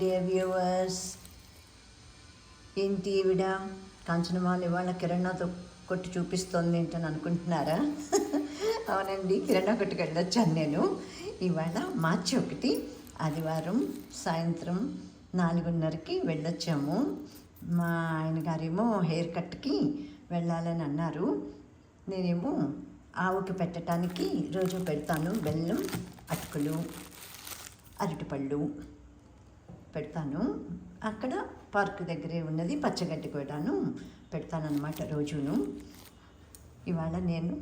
Dear viewers, ఏంటి ఈవిడ కాంచనమాల ఇవాళ కిరాణాతో కొట్టు చూపిస్తోంది ఏంటని అనుకుంటున్నారా? అవునండి, కిరాణా కొట్టుకు వెళ్ళొచ్చాను నేను. ఇవాళ మార్చి 1 ఆదివారం సాయంత్రం 4:30కి వెళ్ళొచ్చాము. మా ఆయన గారేమో హెయిర్ కట్కి వెళ్ళాలని అన్నారు. నేనేమో ఆవుకి పెట్టడానికి రోజు పెడతాను. బెల్లం, అటుకులు, అరటిపళ్ళు పెడతాను. అక్కడ పార్క్ దగ్గరే ఉన్నది పచ్చగడ్డి కూడాను పెడతానన్నమాట రోజును. ఇవాళ నేను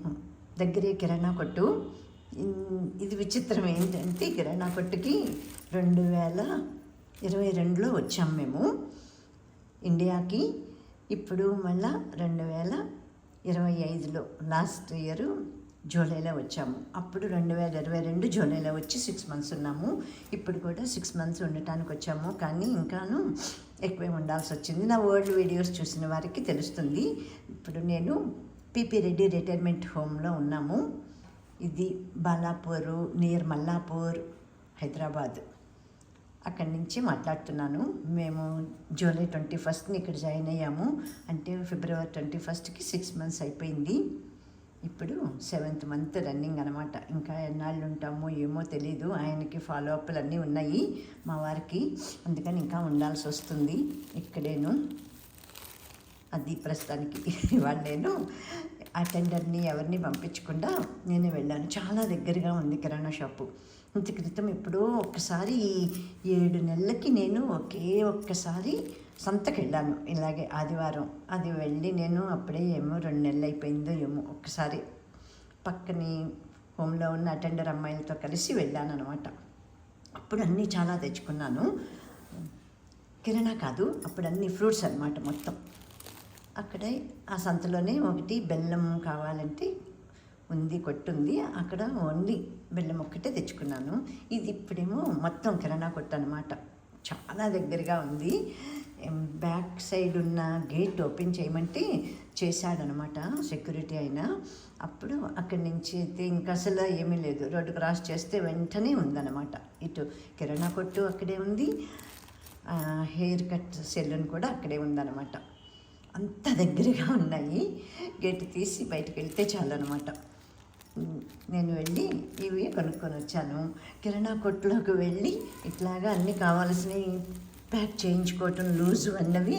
దగ్గరే కిరాణా కొట్టు. ఇది విచిత్రం ఏంటంటే కిరాణా కొట్టుకి 2022లో వచ్చాము మేము ఇండియాకి. ఇప్పుడు మళ్ళా 2025లో లాస్ట్ ఇయర్ జూలైలో వచ్చాము. అప్పుడు 2022 జూలైలో వచ్చి 6 months ఉన్నాము. ఇప్పుడు కూడా 6 months ఉండటానికి వచ్చాము. కానీ ఇంకాను ఎక్కువే ఉండాల్సి వచ్చింది. నా ఓల్డ్ వీడియోస్ చూసిన వారికి తెలుస్తుంది. ఇప్పుడు నేను పిపి రెడ్డి రిటైర్మెంట్ హోమ్లో ఉన్నాము. ఇది బాలాపూర్ నియర్ మల్లాపూర్, హైదరాబాద్. అక్కడి నుంచి మాట్లాడుతున్నాను. మేము జూలై 21st ఇక్కడ జాయిన్ అయ్యాము. అంటే ఫిబ్రవరి 21st 6 months అయిపోయింది. ఇప్పుడు 7th month రన్నింగ్ అనమాట. ఇంకా ఎన్నాళ్ళు ఉంటామో ఏమో తెలీదు. ఆయనకి ఫాలో అప్లు అన్నీ ఉన్నాయి మా వారికి, అందుకని ఇంకా ఉండాల్సి వస్తుంది ఇక్కడేను. అది ప్రస్తుతానికి ఇవాళ నేను అటెండర్ని ఎవరిని పంపించకుండా నేనే వెళ్ళాను. చాలా దగ్గరగా ఉంది కిరాణా షాపు. ఇంత క్రితం ఎప్పుడో ఒక్కసారి 7 నెలలకి నేను ఒక్కసారి సంతకి వెళ్ళాను ఇలాగే ఆదివారం. అది వెళ్ళి నేను అప్పుడే ఏమో 2 నెలలు అయిపోయిందో ఏమో ఒక్కసారి పక్కని హోమ్లో ఉన్న అటెండర్ అమ్మాయిలతో కలిసి వెళ్ళాను అనమాట. అప్పుడు అన్నీ చాలా తెచ్చుకున్నాను. కిరాణా కాదు, అప్పుడు అన్నీ ఫ్రూట్స్ అనమాట మొత్తం. అక్కడే ఆ సంతలోనే ఒకటి బెల్లం కావాలంటే ఉంది, కొట్టుంది. అక్కడ ఓన్లీ బెల్లం ఒక్కటే తెచ్చుకున్నాను. ఇది ఇప్పుడేమో మొత్తం కిరాణా కొట్టు అనమాట. చాలా దగ్గరగా ఉంది. బ్యాక్ సైడ్ ఉన్న గేట్ ఓపెన్ చేయమంటే చేశాడనమాట సెక్యూరిటీ అయినా. అప్పుడు అక్కడి నుంచి అయితే ఇంకా అసలు ఏమీ లేదు. రోడ్డు క్రాస్ చేస్తే వెంటనే ఉందన్నమాట. ఇటు కిరాణా కొట్టు అక్కడే ఉంది, హెయిర్ కట్ సెలూన్ కూడా అక్కడే ఉందన్నమాట. అంత దగ్గరగా ఉన్నాయి. గేట్ తీసి బయటకు వెళ్తే చాలన్నమాట. నేను వెళ్ళి ఇవి కొనుక్కొని వచ్చాను. కిరాణా కొట్టులోకి వెళ్ళి ఇట్లాగా అన్నీ కావాల్సినవి ప్యాక్ చేయించుకోవటం లూజు అన్నవి.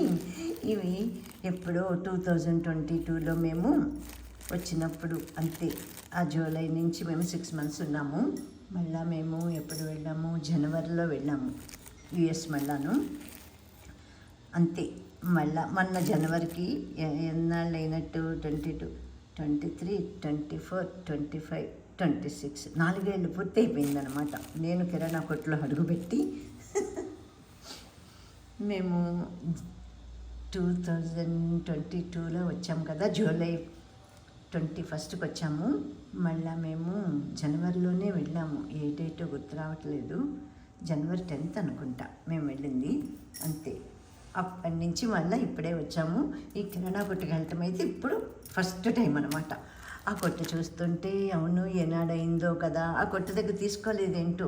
ఇవి ఎప్పుడో 2022లో మేము వచ్చినప్పుడు అంతే. ఆ జూలై నుంచి మేము 6 months ఉన్నాము. మళ్ళీ మేము ఎప్పుడు వెళ్ళాము? జనవరిలో వెళ్ళాము యుఎస్. మళ్ళాను అంతే. మళ్ళా మొన్న జనవరికి ఎన్నాళ్ళు అయినట్టు 22, 23, 24, 25, 26 4 ఏళ్ళు పూర్తి అయిపోయిందనమాట నేను కిరాణా కొట్టులో అడుగుపెట్టి. మేము 2022లో వచ్చాము కదా, జూలై 21st వచ్చాము. మళ్ళీ మేము జనవరిలోనే వెళ్ళాము. ఏ డేటో గుర్తు రావట్లేదు. జనవరి 10th అనుకుంటా మేము వెళ్ళింది. అంతే. అప్పటి నుంచి మళ్ళీ ఇప్పుడే వచ్చాము. ఈ కిరాణా కొట్టుకు వెళ్ళటం అయితే ఇప్పుడు ఫస్ట్ టైం అనమాట. ఆ కొట్టు చూస్తుంటే అవును ఏనాడైందో కదా, ఆ కొట్టు దగ్గర తీసుకోలేదేంటో,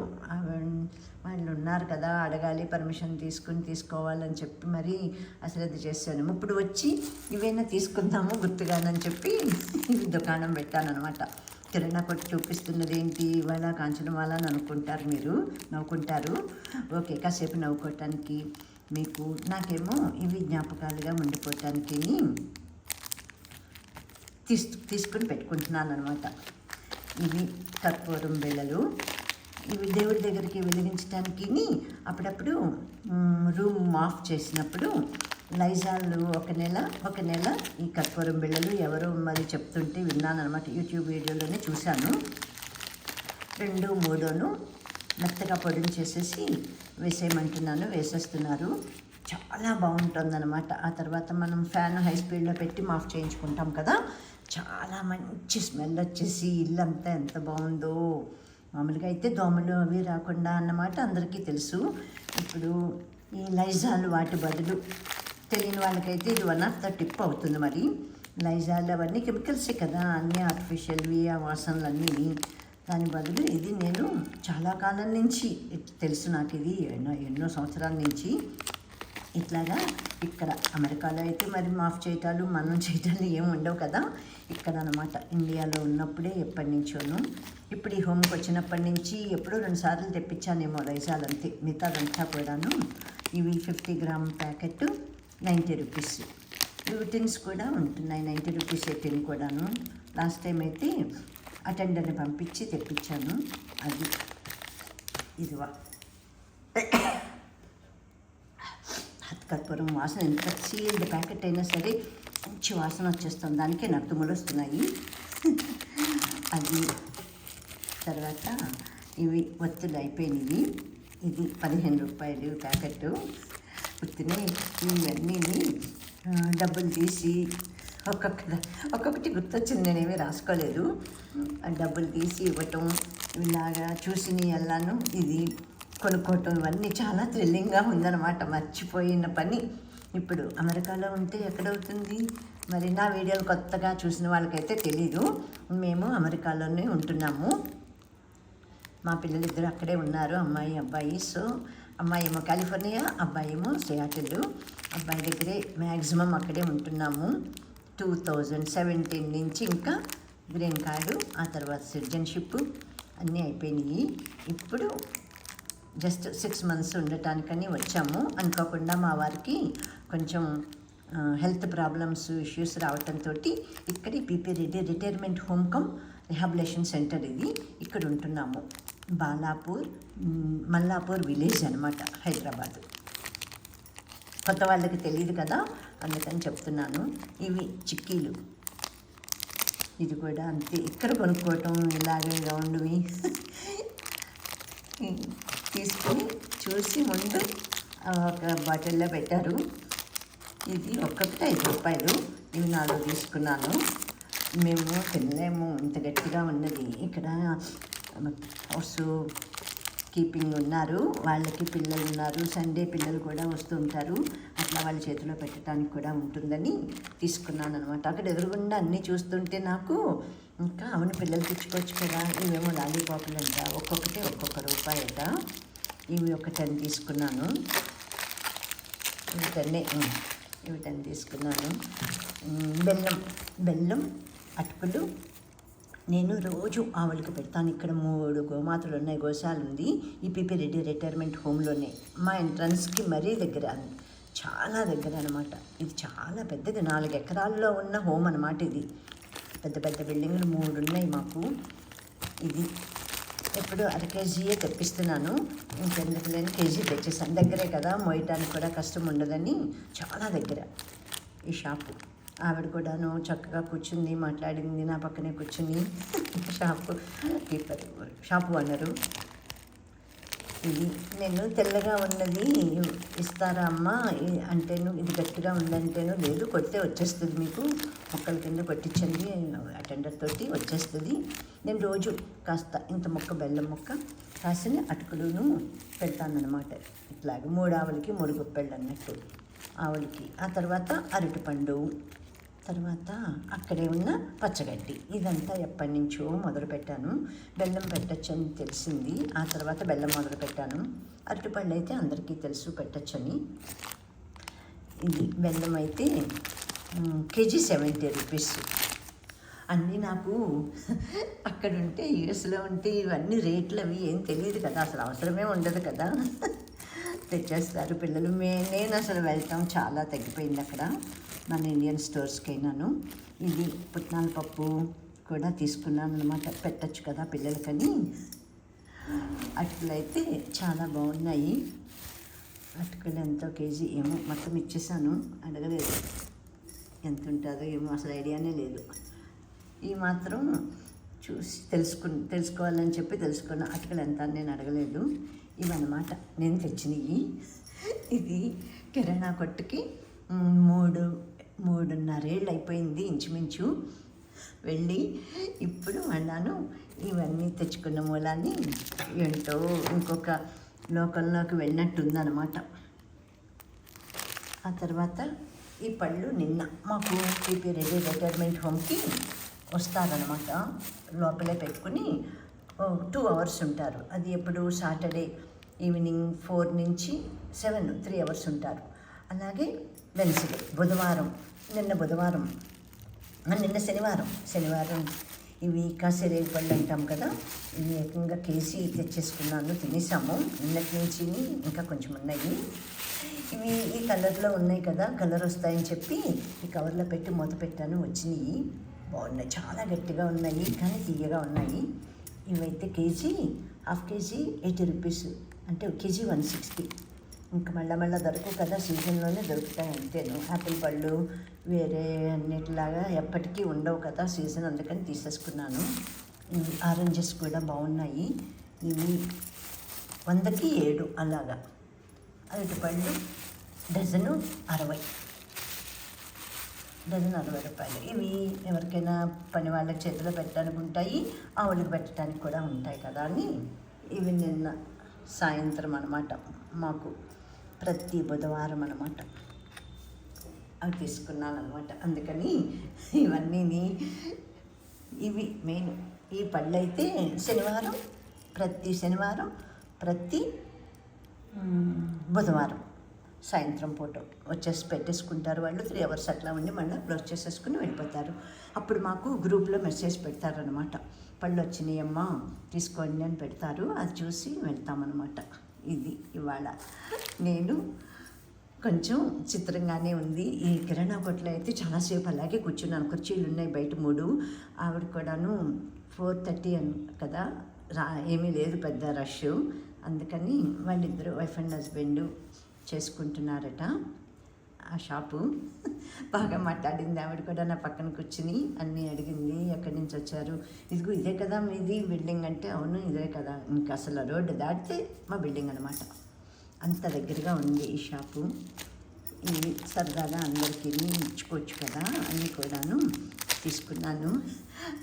వాళ్ళు ఉన్నారు కదా అడగాలి, పర్మిషన్ తీసుకోవాలని చెప్పి మరి అశ్రద్ధ చేశాను. ఇప్పుడు వచ్చి ఇవైనా తీసుకుందాము గుర్తుగానని చెప్పి ఇది దుకాణం పెట్టానమాట. కిరాణా కొట్టు చూపిస్తున్నది ఏంటి ఇవాళ కాంచనమాల అని అనుకుంటారు, మీరు నవ్వుకుంటారు. ఓకే, కాసేపు నవ్వుకోవటానికి మీకు. నాకేమో ఇవి జ్ఞాపకాలుగా ఉండిపోవటానికి తీసుకుని పెట్టుకుంటున్నాను అనమాట. ఇవి కర్పూరం బిళ్ళలు. ఇవి దేవుడి దగ్గరికి వెలిగించడానికి అప్పుడప్పుడు రూమ్ ఆఫ్ చేసినప్పుడు లైజాల్ ఒక నెల ఈ కర్పూరం బిళ్ళలు ఎవరో మరి చెప్తుంటే విన్నాను అనమాట. యూట్యూబ్ వీడియోలోనే చూశాను. 2, 3 మెత్తగా పొడిని చేసేసి వేసేయమంటున్నాను, వేసేస్తున్నారు. చాలా బాగుంటుందన్నమాట. ఆ తర్వాత మనం ఫ్యాన్ హై స్పీడ్లో పెట్టి ఆఫ్ చేయించుకుంటాం కదా, చాలా మంచి స్మెల్ వచ్చేసి ఇల్లంతా ఎంత బాగుందో. మామూలుగా అయితే దోమలు అవి రాకుండా అన్నమాట అందరికీ తెలుసు. ఇప్పుడు ఈ లైజాల్ వాటి బదులు తెలియని వాళ్ళకైతే ఇది 1 of the tip అవుతుంది. మరి లైజాల్ అవన్నీ కెమికల్సే కదా, అన్నీ ఆర్టిఫిషియల్వి. ఆ వాసనలన్నీ దాని బదులు ఇది నేను చాలా కాలం నుంచి తెలుసు, నాకు ఇది ఎన్నో సంవత్సరాల నుంచి ఇట్లాగా. ఇక్కడ అమెరికాలో అయితే మరి మాఫ్ చేయటాలు మనం చేయటాలు ఏమి ఉండవు కదా. ఇక్కడ అనమాట ఇండియాలో ఉన్నప్పుడే ఎప్పటి నుంచోను. ఇప్పుడు ఈ హోమ్కి వచ్చినప్పటి నుంచి ఎప్పుడో 2 సార్లు తెప్పించానేమో లైజాల్, అంతే. మిగతాదంతా కూడాను ఇవి 50 గ్రామ్ ప్యాకెట్ 90 రూపీస్. ఇవి టిన్స్ కూడా ఉంటున్నాయి 90 రూపీస్ టిన్ కూడాను. లాస్ట్ టైం అయితే అటెండర్ని పంపించి తెప్పించాను. అది ఇదివా కర్పూరం వాసన, ఎంత సీల్డ్ ప్యాకెట్ అయినా సరే మంచి వాసన వచ్చేస్తుంది, దానికే నడుములు వస్తున్నాయి. అది తర్వాత ఇవి ఒత్తులు అయిపోయినాయి. ఇది 15 రూపాయలు ప్యాకెట్. ఉత్తినే ఇవన్నీ డబ్బులు తీసి ఒక్కొక్కటి గుర్తొచ్చింది, నేనేమీ రాసుకోలేదు. డబ్బులు తీసి ఇవ్వటం, ఇలాగా చూసినవి ఎల్లాను ఇది కొనుక్కోవటం, ఇవన్నీ చాలా థ్రిల్లింగ్గా ఉందన్నమాట. మర్చిపోయిన పని. ఇప్పుడు అమెరికాలో ఉంటే ఎక్కడవుతుంది మరి, నా వీడియోలు కొత్తగా చూసిన వాళ్ళకైతే తెలీదు. మేము అమెరికాలోనే ఉంటున్నాము. మా పిల్లలిద్దరు అక్కడే ఉన్నారు, అమ్మాయి అబ్బాయి. సో అమ్మాయి ఏమో కాలిఫోర్నియా, అబ్బాయి ఏమో సియాటిల్. అబ్బాయి దగ్గరే మ్యాక్సిమం అక్కడే ఉంటున్నాము. 2017 నుంచి ఇంకా గ్రీన్ కార్డు, ఆ తర్వాత సిటిజన్షిప్ అన్నీ అయిపోయినాయి. ఇప్పుడు జస్ట్ 6 మంత్స్ ఉండటానికని వచ్చాము. అనుకోకుండా మా వారికి కొంచెం హెల్త్ ప్రాబ్లమ్స్ ఇష్యూస్ రావడంతో ఇక్కడ PP Reddy retirement home come rehabilitation centre ఇది, ఇక్కడ ఉంటున్నాము. మల్లాపూర్ విలేజ్ అనమాట, హైదరాబాద్. కొత్త వాళ్ళకి తెలియదు కదా, అందుకని చెప్తున్నాను. ఇవి చిక్కీలు, ఇది కూడా అంతే. ఇక్కడ కొనుక్కోవటం ఇలాగే రౌండ్వి తీసుకొని చూసి ముందు ఒక బాటిల్లో పెట్టారు. ఇది ఒక్కొక్కటి 5 రూపాయలు. ఇవి 4 తీసుకున్నాను. మేము తినలేము, ఇంత గట్టిగా ఉన్నది. ఇక్కడ హౌస్ కీపింగ్ ఉన్నారు, వాళ్ళకి పిల్లలు ఉన్నారు. సండే పిల్లలు కూడా వస్తూ ఉంటారు, అట్లా వాళ్ళ చేతిలో పెట్టడానికి కూడా ఉంటుందని తీసుకున్నాను అనమాట. అక్కడ ఎదురుగుండా అన్నీ చూస్తుంటే నాకు ఇంకా అవును పిల్లలు తెచ్చుకోవచ్చు కదా. ఇవేమో లాలీపాపులు అంట, ఒక్కొక్కటి ఒక్కొక్క రూపాయి అట. ఇవి ఒక 10 తీసుకున్నాను. ఇవి 10 తీసుకున్నాను. బెల్లం అటుకులు నేను రోజు ఆవులకి పెడతాను. ఇక్కడ 3 గోమాతలు ఉన్నాయి, గోశాల ఉంది ఈ పీపీ రెడ్డి రిటైర్మెంట్ హోమ్లోనే. మా ఎంట్రన్స్కి మరీ దగ్గర, చాలా దగ్గర అనమాట. ఇది చాలా పెద్దది, 4 ఎకరాల్లో ఉన్న హోమ్ అనమాట. ఇది పెద్ద పెద్ద బిల్డింగ్లు 3 ఉన్నాయి మాకు. ఇది ఎప్పుడు 1/2 కేజీయే తెప్పిస్తున్నాను, ఇంకెందుకు లేని కేజీ తెచ్చేసాను. దగ్గరే కదా, మోయటానికి కూడా కష్టం ఉండదని చాలా దగ్గర ఈ షాపు. ఆవిడ కూడాను చక్కగా కూర్చుంది, మాట్లాడింది, నా పక్కనే కూర్చుని. Shop owner. ఇది నేను తెల్లగా ఉన్నది ఇస్తారా అమ్మా అంటేను, ఇది గట్టిగా ఉందంటేను లేదు, కొడితే వచ్చేస్తుంది, మీకు మొక్కల కింద కొట్టించండి అటెండర్ తోటి వచ్చేస్తుంది. నేను రోజు కాస్త ఇంత బెల్లం ముక్క కాసిన అటుకులును పెడతానమాట. ఇట్లాగే 3 ఆవులకి 3 గుప్పెళ్ళు అన్నట్టు ఆవులకి. ఆ తర్వాత అరటిపండు, తర్వాత అక్కడే ఉన్న పచ్చగడ్డి. ఇదంతా ఎప్పటి నుంచో మొదలుపెట్టాను. బెల్లం పెట్టచ్చని తెలిసింది, ఆ తర్వాత బెల్లం మొదలుపెట్టాను. అరటిపండు అయితే అందరికీ తెలుసు పెట్టచ్చని. ఇది బెల్లం అయితే కేజీ 70 రూపీస్. అన్నీ నాకు అక్కడ ఉంటే యూఎస్లో ఉంటే ఇవన్నీ రేట్లు అవి ఏం తెలియదు కదా, అసలు అవసరమే ఉండదు కదా. తెచ్చేస్తారు పిల్లలు. నేను అసలు వెళ్తాం చాలా తగ్గిపోయింది అక్కడ, మన ఇండియన్ స్టోర్స్కి అయినాను. ఇది పుట్నాల పప్పు కూడా తీసుకున్నాను అనమాట, పెట్టచ్చు కదా పిల్లలకని. అటుకులు అయితే చాలా బాగున్నాయి. అటుకులు ఎంతో కేజీ ఏమో మొత్తం ఇచ్చేసాను, అడగలేదు ఎంత ఉంటుందో ఏమో, అసలు ఐడియానే లేదు. ఈ మాత్రం చూసి తెలుసుకోవాలని చెప్పి తెలుసుకున్న. అటుకులు ఎంత అని నేను అడగలేదు. ఇవన్నమాట నేను తెచ్చినవి. ఇది కిరాణా కొట్టుకి 3.5 ఏళ్ళు అయిపోయింది ఇంచుమించు వెళ్ళి. ఇప్పుడు అన్నాను ఇవన్నీ తెచ్చుకున్న మూలాన్ని ఏంటో ఇంకొక లోకంలోకి వెళ్ళినట్టుందన్నమాట. ఆ తర్వాత ఈ పళ్ళు నిన్న మాకు పీపీ రెడ్డి రిటైర్మెంట్ హోమ్కి వస్తారనమాట, లోపలే పెట్టుకుని 2 అవర్స్ ఉంటారు. అది ఎప్పుడు సాటర్డే ఈవినింగ్ 4 నుంచి 7 3 అవర్స్ ఉంటారు. అలాగే వెన్స్డే బుధవారం, నిన్న శనివారం ఇవి కాసేరేగి పళ్ళు అంటాం కదా, ఇవి ఏకంగా కేజీ తెచ్చేసుకున్నాను, తినేసాము. నిన్నటి నుంచి ఇంకా కొంచెం ఉన్నాయి. ఇవి ఈ కలర్లో ఉన్నాయి కదా, కలర్ వస్తాయని చెప్పి ఈ కవర్లో పెట్టి మూత పెట్టాను. వచ్చినాయి, బాగున్నాయి, చాలా గట్టిగా ఉన్నాయి కానీ తీయగా ఉన్నాయి. ఇవైతే హాఫ్ కేజీ 80 రూపీస్, అంటే కేజీ 160. ఇంకా మళ్ళీ దొరకవు కదా, సీజన్లోనే దొరుకుతాయి అంతేను. యాపిల్ పళ్ళు వేరే అన్నిటిలాగా ఎప్పటికీ ఉండవు కదా సీజన్, అందుకని తీసేసుకున్నాను. ఇవి ఆరెంజెస్ కూడా బాగున్నాయి. ఇవి 100కి 7 అలాగా. అరటిపళ్ళు డజను 60 రూపాయలు. ఇవి ఎవరికైనా పని వాళ్ళ చేతిలో పెట్టడానికి ఉంటాయి, ఆవులకు పెట్టడానికి కూడా ఉంటాయి కదా అని ఇవి నిన్న సాయంత్రం అనమాట, మాకు ప్రతి బుధవారం అనమాట అవి తీసుకున్నాను అనమాట. అందుకని ఇవన్నీ ఇవి మెయిన్. ఈ పళ్ళు అయితే ప్రతి శనివారం ప్రతి బుధవారం సాయంత్రం పూట వచ్చేసి పెట్టేసుకుంటారు వాళ్ళు. 3 అవర్స్ అట్లా ఉండి మళ్ళీ క్లోజ్ చేసేసుకుని వెళ్ళిపోతారు. అప్పుడు మాకు గ్రూప్లో మెసేజ్ పెడతారనమాట, పళ్ళు వచ్చినాయమ్మా తీసుకోండి అని పెడతారు. అది చూసి వెళ్తామన్నమాట. ఇది ఇవాళ నేను కొంచెం చిత్రంగానే ఉంది. ఈ కిరాణా కొట్లో అయితే చాలాసేపు అలాగే కూర్చున్నాను. కుర్చీలు ఉన్నాయి బయట 3. ఆవిడ కూడాను 4:30 కదా, ఏమీ లేదు పెద్ద రష్. అందుకని వాళ్ళిద్దరూ వైఫ్ అండ్ హస్బెండ్ చేసుకుంటున్నారట. ఆ షాపు బాగా మాట్లాడింది. ఆవిడ కూడా నా పక్కన కూర్చుని అన్నీ అడిగింది, ఎక్కడి నుంచి వచ్చారు, ఇదిగో ఇదే కదా మీది బిల్డింగ్ అంటే, అవును ఇదే కదా, ఇంకా అసలు రోడ్డు దాటితే మా బిల్డింగ్ అనమాట. అంత దగ్గరగా ఉంది ఈ షాపు. ఇవి సరదాగా అందరికీ ఇచ్చుకోవచ్చు కదా అన్నీ కూడాను తీసుకున్నాను.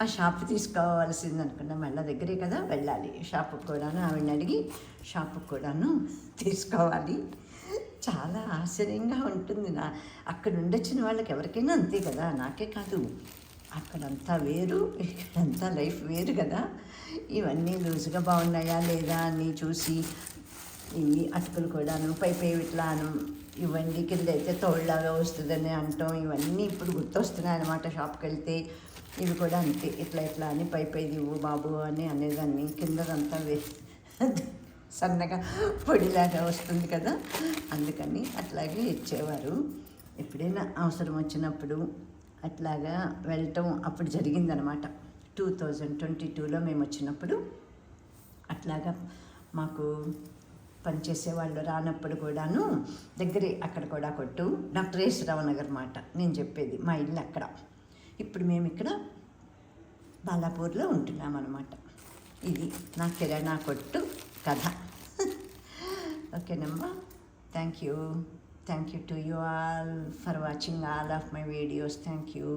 ఆ షాపు తీసుకోవాల్సింది అనుకున్నా, మళ్ళీ దగ్గరే కదా వెళ్ళాలి షాపుకి కూడాను. ఆవిడని అడిగి షాపుకి కూడాను తీసుకోవాలి. చాలా ఆశ్చర్యంగా ఉంటుంది. అక్కడ ఉండొచ్చిన వాళ్ళకి ఎవరికైనా అంతే కదా, నాకే కాదు, అక్కడంతా వేరు ఇక్కడంతా లైఫ్ వేరు కదా. ఇవన్నీ లూజుగా బాగున్నాయా లేదా అని చూసి, ఇవి అటుకులు కూడాను పై ఇట్లాను ఇవన్నీ కింద అయితే తోళ్ళలాగా వస్తుందని అంటాం. ఇవన్నీ ఇప్పుడు గుర్తొస్తున్నాయి అన్నమాట షాప్కి వెళ్తే. ఇవి కూడా అంతే, ఇట్లా అని పై ఇవ్వు బాబు అని అనేదాన్ని. కిందదంతా సన్నగా పొడిలాగా వస్తుంది కదా, అందుకని అట్లాగే ఇచ్చేవారు. ఎప్పుడైనా అవసరం వచ్చినప్పుడు అట్లాగా వెళ్ళటం అప్పుడు జరిగిందనమాట. 2022లో మేము వచ్చినప్పుడు అట్లాగా మాకు పనిచేసే వాళ్ళు రానప్పుడు కూడాను దగ్గరే, అక్కడ కూడా కొట్టు, డాక్టర్ యేసురావు నగర్ మాట నేను చెప్పేది, మా ఇల్లు అక్కడ. ఇప్పుడు మేము ఇక్కడ బాలాపూర్లో ఉంటున్నామన్నమాట. ఇది నా కిరాణా కొట్టు కథ. ఓకేనమ్మా, thank you to you all for watching all of my videos. Thank you.